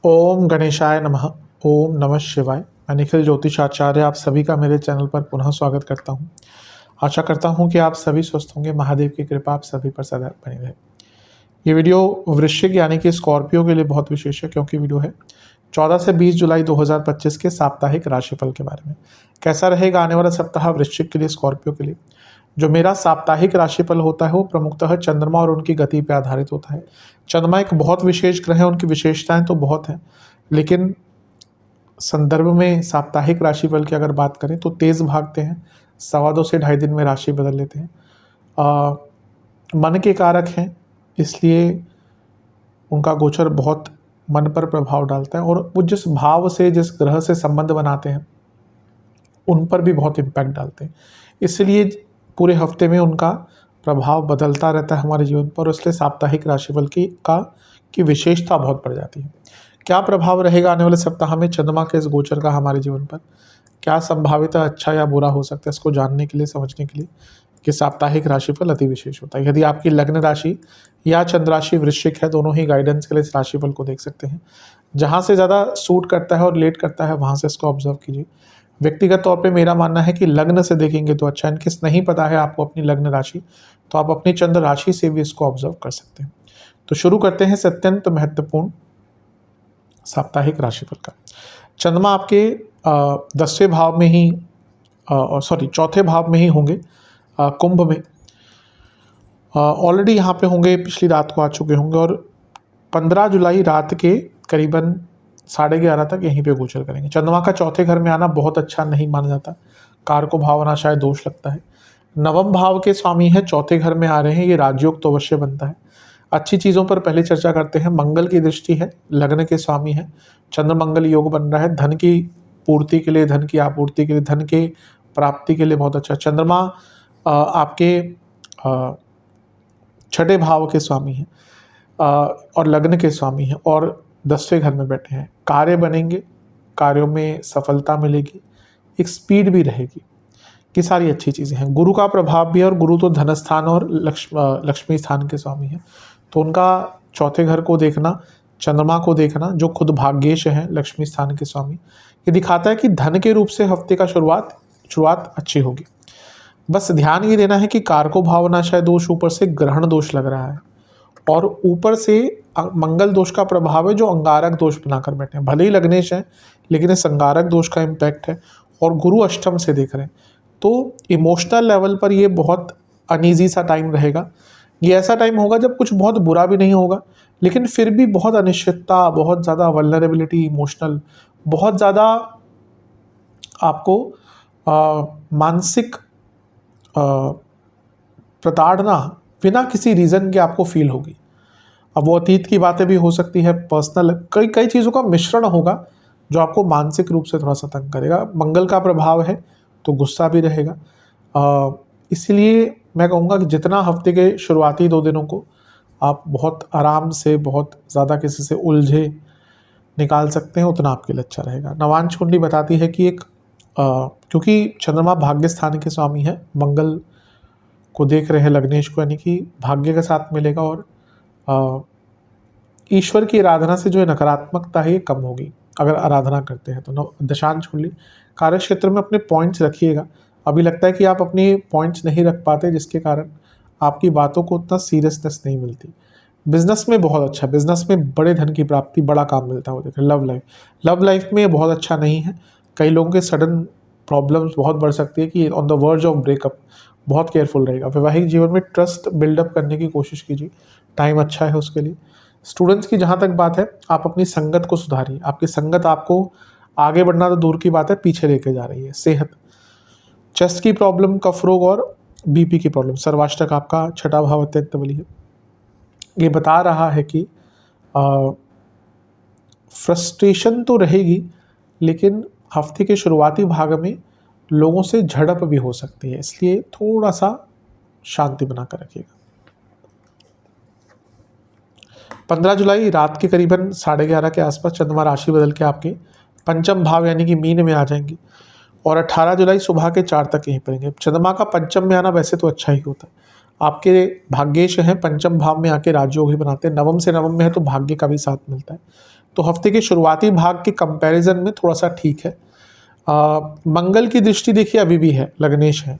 ओम गणेशाय नमः। ओम नमः शिवाय। मैं निखिल ज्योतिषाचार्य आप सभी का मेरे चैनल पर पुनः स्वागत करता हूं। आशा करता हूं कि आप सभी स्वस्थ होंगे। महादेव की कृपा आप सभी पर सदैव बनी रहे। ये वीडियो वृश्चिक यानी कि स्कॉर्पियो के लिए बहुत विशेष है, क्योंकि वीडियो है 14 से 20 जुलाई 2025 के साप्ताहिक राशिफल के बारे में। कैसा रहेगा आने वाला सप्ताह वृश्चिक के लिए, स्कॉर्पियो के लिए। जो मेरा साप्ताहिक राशिफल होता है वो प्रमुखतः चंद्रमा और उनकी गति पर आधारित होता है। चंद्रमा एक बहुत विशेष ग्रह है, उनकी विशेषताएं तो बहुत हैं, लेकिन संदर्भ में साप्ताहिक राशिफल की अगर बात करें तो तेज भागते हैं, 2.25 से 2.5 दिन में राशि बदल लेते हैं। मन के कारक हैं, इसलिए उनका गोचर बहुत मन पर प्रभाव डालता है, और वो जिस भाव से, जिस ग्रह से संबंध बनाते हैं उन पर भी बहुत इम्पैक्ट डालते हैं। इसलिए पूरे हफ्ते में उनका प्रभाव बदलता रहता है हमारे जीवन पर, इसलिए साप्ताहिक राशिफल की विशेषता बहुत बढ़ जाती है। क्या प्रभाव रहेगा आने वाले सप्ताह में चंद्रमा के इस गोचर का हमारे जीवन पर, क्या संभावित अच्छा या बुरा हो सकता है, इसको जानने के लिए, समझने के लिए कि साप्ताहिक राशिफल अति विशेष होता है। यदि आपकी लग्न राशि या चंद्र राशि वृश्चिक है, दोनों ही गाइडेंस के लिए इस राशिफल को देख सकते हैं। जहाँ से ज़्यादा सूट करता है और लेट करता है वहाँ से इसको ऑब्जर्व कीजिए। व्यक्तिगत तौर पे मेरा मानना है कि लग्न से देखेंगे तो अच्छा है। इनकेस नहीं पता है आपको अपनी लग्न राशि, तो आप अपनी चंद्र राशि से भी इसको ऑब्जर्व कर सकते हैं। तो शुरू करते हैं अत्यंत महत्वपूर्ण साप्ताहिक राशिफल का। चंद्रमा आपके 10वें भाव में ही चौथे भाव में ही होंगे, कुंभ में ऑलरेडी यहाँ पे होंगे, पिछली रात को आ चुके होंगे, और 15 जुलाई रात के करीबन 11:30 तक यहीं पे गोचर करेंगे। चंद्रमा का चौथे घर में आना बहुत अच्छा नहीं माना जाता, कारको भाव आना शायद दोष लगता है। नवम भाव के स्वामी है, चौथे घर में आ रहे हैं, ये राजयोग तो अवश्य बनता है। अच्छी चीज़ों पर पहले चर्चा करते हैं। मंगल की दृष्टि है, लग्न के स्वामी है, चंद्र मंगल योग बन रहा है, धन की पूर्ति के लिए, धन की आपूर्ति के लिए, धन के प्राप्ति के लिए बहुत अच्छा। चंद्रमा आपके 6ठे भाव के स्वामी हैं और लग्न के स्वामी हैं, और 10वें घर में बैठे हैं। कार्य बनेंगे, कार्यों में सफलता मिलेगी, एक स्पीड भी रहेगी, ये सारी अच्छी चीज़ें हैं। गुरु का प्रभाव भी है, और गुरु तो धन स्थान और लक्ष्मी स्थान के स्वामी हैं, तो उनका चौथे घर को देखना, चंद्रमा को देखना जो खुद भाग्येश है, लक्ष्मी स्थान के स्वामी, ये दिखाता है कि धन के रूप से हफ्ते का शुरुआत अच्छी होगी। बस ध्यान ये देना है कि कारको भावना शायद दोष, ऊपर से ग्रहण दोष लग रहा है, और ऊपर से मंगल दोष का प्रभाव है जो अंगारक दोष बनाकर बैठे हैं। भले ही लग्नेश है, लेकिन इस अंगारक दोष का इम्पैक्ट है, और गुरु अष्टम से देख रहे हैं, तो इमोशनल लेवल पर ये बहुत अनईजी सा टाइम रहेगा। ये ऐसा टाइम होगा जब कुछ बहुत बुरा भी नहीं होगा, लेकिन फिर भी बहुत अनिश्चितता, बहुत ज़्यादा वल्नरेबिलिटी, इमोशनल, बहुत ज़्यादा आपको मानसिक प्रताड़ना बिना किसी रीज़न के आपको फील होगी। अब वो अतीत की बातें भी हो सकती है, पर्सनल, कई चीज़ों का मिश्रण होगा जो आपको मानसिक रूप से थोड़ा सा तंग करेगा। मंगल का प्रभाव है तो गुस्सा भी रहेगा। इसलिए मैं कहूँगा कि जितना हफ्ते के शुरुआती 2 दिनों को आप बहुत आराम से, बहुत ज़्यादा किसी से उलझे निकाल सकते हैं, उतना आपके लिए अच्छा रहेगा। नवांश कुंडली बताती है कि क्योंकि चंद्रमा भाग्य स्थान के स्वामी है, मंगल को देख रहे हैं, लग्नेश को, यानी कि भाग्य के साथ मिलेगा, और ईश्वर की आराधना से जो नकारात्मकता है ये कम होगी अगर आराधना करते हैं तो। दशांश कुंडली, कार्य क्षेत्र में अपने पॉइंट्स रखिएगा। अभी लगता है कि आप अपनी पॉइंट्स नहीं रख पाते, जिसके कारण आपकी बातों को उतना सीरियसनेस नहीं मिलती। बिजनेस में बहुत अच्छा, बिजनेस में बड़े धन की प्राप्ति, बड़ा काम मिलता है। वो देखें लव लाइफ में बहुत अच्छा नहीं है। कई लोगों के सडन प्रॉब्लम्स बहुत बढ़ सकती है कि on the verge of breakup, बहुत केयरफुल रहेगा। वैवाहिक जीवन में ट्रस्ट बिल्डअप करने की कोशिश कीजिए, टाइम अच्छा है उसके लिए। स्टूडेंट्स की जहाँ तक बात है, आप अपनी संगत को सुधारिए। आपकी संगत आपको आगे बढ़ना तो दूर की बात है, पीछे लेके जा रही है। सेहत, चेस्ट की प्रॉब्लम, कफ रोग और बीपी की प्रॉब्लम। सर्वाष्टक आपका 6ठा भाव अत्यंत बली है, ये बता रहा है कि फ्रस्ट्रेशन तो रहेगी, लेकिन हफ्ते के शुरुआती भाग में लोगों से झड़प भी हो सकती है, इसलिए थोड़ा सा शांति बनाकर रखिएगा। 15 जुलाई रात के करीबन 11:30 के आसपास चंद्रमा राशि बदल के आपके पंचम भाव यानी कि मीन में आ जाएंगे, और 18 जुलाई सुबह के 4 तक यहीं पड़ेंगे। चंद्रमा का पंचम में आना वैसे तो अच्छा ही होता है। आपके भाग्येश हैं, पंचम भाव में आके राजयोग ही बनाते हैं, नवम से नवम में है तो भाग्य का भी साथ मिलता है। तो हफ्ते के शुरुआती भाग के कंपैरिजन में थोड़ा सा ठीक है। मंगल की दृष्टि देखिए अभी भी है, लग्नेश है,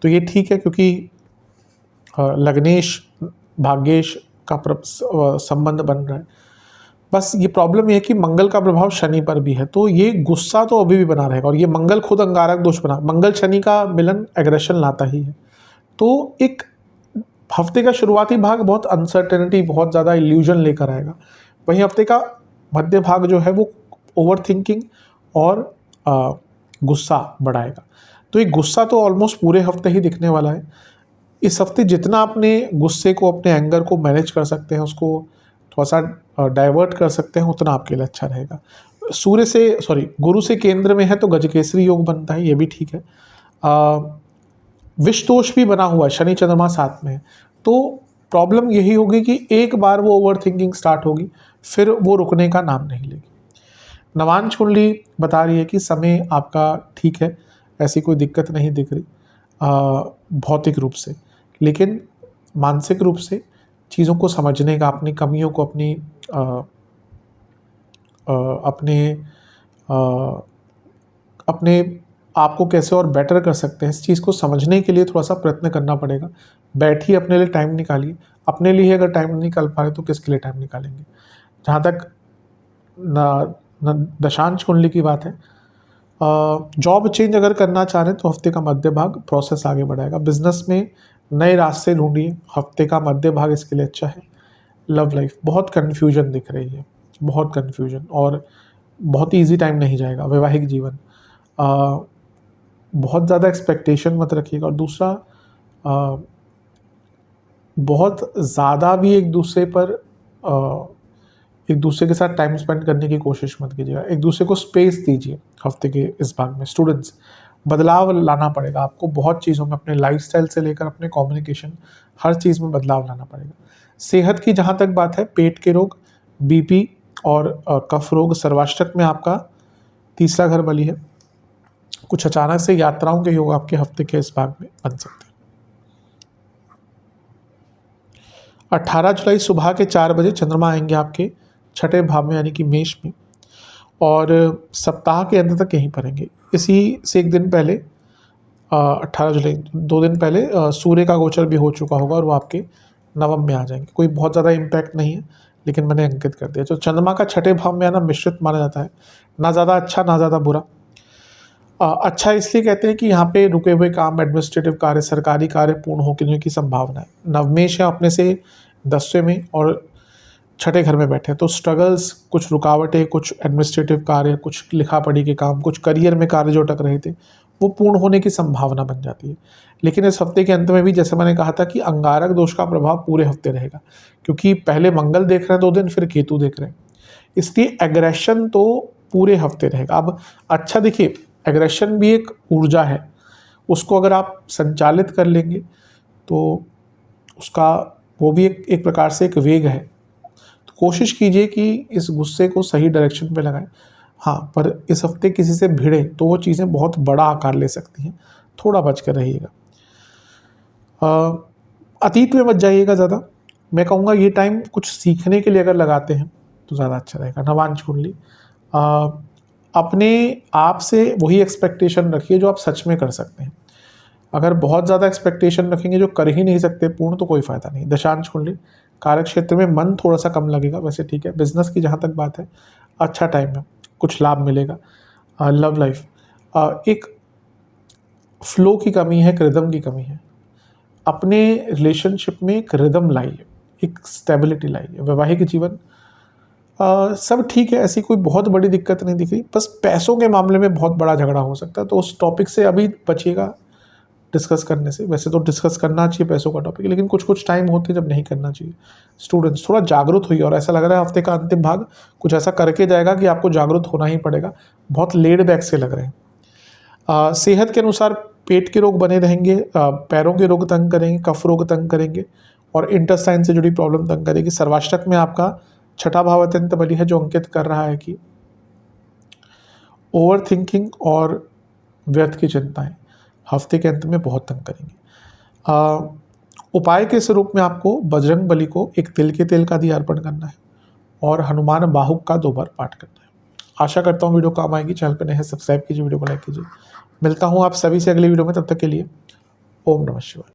तो ये ठीक है, क्योंकि लग्नेश भाग्येश का संबंध बन रहा है। बस ये प्रॉब्लम ये है कि मंगल का प्रभाव शनि पर भी है, तो ये गुस्सा तो अभी भी बना रहेगा, और ये मंगल खुद अंगारक दोष बना, मंगल शनि का मिलन एग्रेशन लाता ही है। तो एक हफ्ते का शुरुआती भाग बहुत अनसर्टेनिटी, बहुत ज़्यादा इल्यूजन लेकर आएगा। वहीं हफ्ते का मध्य भाग जो है वो ओवर थिंकिंग और गुस्सा बढ़ाएगा। तो ये गुस्सा तो ऑलमोस्ट पूरे हफ्ते ही दिखने वाला है। इस हफ्ते जितना अपने गुस्से को, अपने एंगर को मैनेज कर सकते हैं, उसको थोड़ा सा डाइवर्ट कर सकते हैं, उतना आपके लिए अच्छा रहेगा। गुरु से केंद्र में है तो गजकेसरी योग बनता है, ये भी ठीक है। विष दोष भी बना हुआ है, शनि चंद्रमा साथ में है, तो प्रॉब्लम यही होगी कि एक बार वो ओवर थिंकिंग स्टार्ट होगी, फिर वो रुकने का नाम नहीं लेगी। नवांश कुंडली बता रही है कि समय आपका ठीक है, ऐसी कोई दिक्कत नहीं दिख रही भौतिक रूप से, लेकिन मानसिक रूप से चीज़ों को समझने का, अपनी कमियों को, अपने आप को कैसे और बेटर कर सकते हैं, इस चीज़ को समझने के लिए थोड़ा सा प्रयत्न करना पड़ेगा। बैठिए, अपने लिए टाइम निकालिए। अपने लिए अगर टाइम नहीं निकाल पा रहे तो किसके लिए टाइम निकालेंगे। जहाँ तक दशांश कुंडली की बात है, जॉब चेंज अगर करना चाह रहे हैं तो हफ्ते का मध्य भाग प्रोसेस आगे बढ़ाएगा। बिजनेस में नए रास्ते ढूंढिए, हफ्ते का मध्य भाग इसके लिए अच्छा है। लव लाइफ बहुत कन्फ्यूजन दिख रही है, बहुत कन्फ्यूजन, और बहुत ईजी टाइम नहीं जाएगा। वैवाहिक जीवन बहुत ज़्यादा एक्सपेक्टेशन मत रखिएगा, और दूसरा बहुत ज़्यादा भी एक दूसरे के साथ टाइम स्पेंड करने की कोशिश मत कीजिएगा। एक दूसरे को स्पेस दीजिए। हफ्ते के इस भाग में स्टूडेंट्स, बदलाव लाना पड़ेगा आपको बहुत चीज़ों में, अपने लाइफस्टाइल से लेकर अपने कम्युनिकेशन, हर चीज़ में बदलाव लाना पड़ेगा। सेहत की जहाँ तक बात है, पेट के रोग, बीपी और कफ रोग सर्वाष्टक में आपका तीसरा घर बली है। कुछ अचानक से यात्राओं के योग आपके हफ्ते के इस भाग में बन सकते हैं। 18 जुलाई सुबह के 4 बजे चंद्रमा आएंगे आपके छठे भाव में, यानी कि मेष में, और सप्ताह के अंत तक यहीं पर रहेंगे। इसी से एक दिन पहले 18 जुलाई, 2 दिन पहले सूर्य का गोचर भी हो चुका होगा और वो आपके नवम में आ जाएंगे। कोई बहुत ज़्यादा इम्पैक्ट नहीं है, लेकिन मैंने अंकित कर दिया। तो चंद्रमा का छठे भाव में आना मिश्रित माना जाता है, ना ज़्यादा अच्छा ना ज़्यादा बुरा। अच्छा इसलिए कहते हैं कि यहाँ पे रुके हुए काम, एडमिनिस्ट्रेटिव कार्य, सरकारी कार्य पूर्ण होने की संभावना है। नवमेश है अपने से 10वें में और छठे घर में बैठे हैं, तो स्ट्रगल्स, कुछ रुकावटें, कुछ एडमिनिस्ट्रेटिव कार्य, कुछ लिखा पढ़ी के काम, कुछ करियर में कार्य जो अटक रहे थे, वो पूर्ण होने की संभावना बन जाती है। लेकिन इस हफ्ते के अंत में भी, जैसे मैंने कहा था, कि अंगारक दोष का प्रभाव पूरे हफ्ते रहेगा, क्योंकि पहले मंगल देख रहे हैं 2 दिन, फिर केतु देख रहे हैं, इसलिए एग्रेशन तो पूरे हफ्ते रहेगा। अब अच्छा देखिए, एग्रेशन भी एक ऊर्जा है, उसको अगर आप संचालित कर लेंगे तो उसका वो भी एक प्रकार से एक वेग है। तो कोशिश कीजिए कि इस गुस्से को सही डायरेक्शन पे लगाएं। हाँ, पर इस हफ्ते किसी से भिड़े तो वो चीज़ें बहुत बड़ा आकार ले सकती हैं, थोड़ा बच कर रहिएगा। अतीत में मत जाइएगा ज़्यादा। मैं कहूँगा ये टाइम कुछ सीखने के लिए अगर लगाते हैं तो ज़्यादा अच्छा रहेगा। नवांश कुंडली, अपने आप से वही एक्सपेक्टेशन रखिए जो आप सच में कर सकते हैं। अगर बहुत ज़्यादा एक्सपेक्टेशन रखेंगे जो कर ही नहीं सकते पूर्ण, तो कोई फ़ायदा नहीं। दशांश कुंडली, कार्य क्षेत्र में मन थोड़ा सा कम लगेगा, वैसे ठीक है। बिजनेस की जहाँ तक बात है, अच्छा टाइम है, कुछ लाभ मिलेगा। लव लाइफ, एक फ्लो की कमी है, एक रिदम की कमी है। अपने रिलेशनशिप में एक रिदम लाइए, एक स्टेबिलिटी लाइए। वैवाहिक जीवन सब ठीक है, ऐसी कोई बहुत बड़ी दिक्कत नहीं दिख रही, बस पैसों के मामले में बहुत बड़ा झगड़ा हो सकता है, तो उस टॉपिक से अभी बचिएगा डिस्कस करने से। वैसे तो डिस्कस करना चाहिए पैसों का टॉपिक, लेकिन कुछ कुछ टाइम होते हैं जब नहीं करना चाहिए। स्टूडेंट्स, थोड़ा जागरूक होइए, और ऐसा लग रहा है हफ्ते का अंतिम भाग कुछ ऐसा करके जाएगा कि आपको जागरूक होना ही पड़ेगा। बहुत लेड बैक से लग रहे हैं। सेहत के अनुसार पेट के रोग बने रहेंगे, पैरों के रोग तंग करेंगे, कफ रोग तंग करेंगे, और इंटेस्टाइन से जुड़ी प्रॉब्लम तंग करेगी। सर्वाष्टक में आपका छठा भाव अत्यंत बली है, जो अंकित कर रहा है कि ओवर थिंकिंग और व्यर्थ की चिंताएं हफ्ते के अंत में बहुत तंग करेंगे। उपाय के स्वरूप में आपको बजरंग बली को एक तिल के तेल का दिया अर्पण करना है और हनुमान बाहुक का 2 बार पाठ करना है। आशा करता हूँ वीडियो काम आएगी। चैनल पर नए हैं सब्सक्राइब कीजिए, वीडियो को लाइक कीजिए। मिलता हूँ आप सभी से अगली वीडियो में, तब तक के लिए ओम नमः शिवाय।